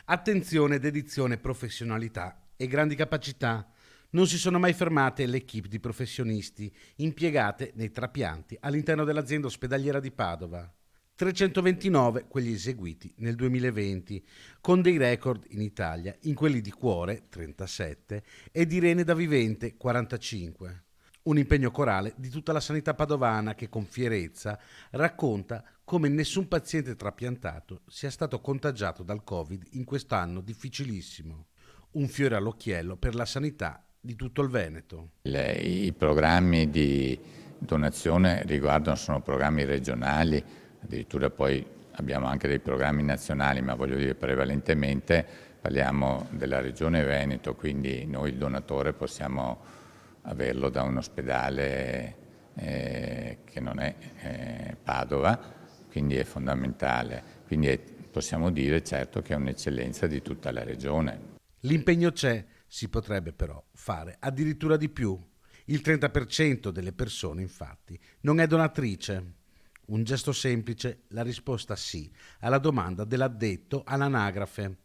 Attenzione, dedizione, professionalità e grandi capacità. Non si sono mai fermate le equip di professionisti impiegate nei trapianti all'interno dell'azienda ospedaliera di Padova. 329 quelli eseguiti nel 2020, con dei record in Italia, in quelli di cuore 37 e di rene da vivente 45. Un impegno corale di tutta la sanità padovana che con fierezza racconta come nessun paziente trapiantato sia stato contagiato dal Covid in quest'anno difficilissimo. Un fiore all'occhiello per la sanità di tutto il Veneto. I programmi di donazione sono programmi regionali, addirittura poi abbiamo anche dei programmi nazionali, ma voglio dire prevalentemente parliamo della regione Veneto, quindi noi il donatore possiamo averlo da un ospedale che non è Padova, quindi è fondamentale. Quindi possiamo dire certo che è un'eccellenza di tutta la regione. L'impegno c'è, si potrebbe però fare addirittura di più. Il 30% delle persone, infatti, non è donatrice. Un gesto semplice, la risposta sì, alla domanda dell'addetto all'anagrafe.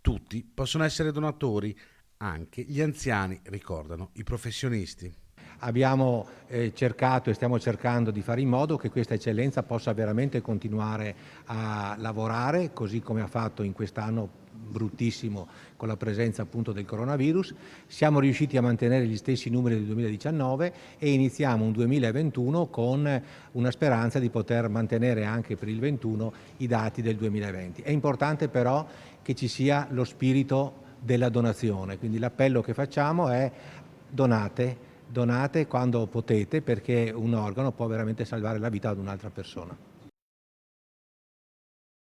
Tutti possono essere donatori, anche gli anziani, ricordano i professionisti. Abbiamo cercato e stiamo cercando di fare in modo che questa eccellenza possa veramente continuare a lavorare, così come ha fatto in quest'anno bruttissimo con la presenza appunto del coronavirus. Siamo riusciti a mantenere gli stessi numeri del 2019 e iniziamo un 2021 con una speranza di poter mantenere anche per il 21 i dati del 2020. È importante però che ci sia lo spirito della donazione, quindi l'appello che facciamo è donate quando potete, perché un organo può veramente salvare la vita ad un'altra persona.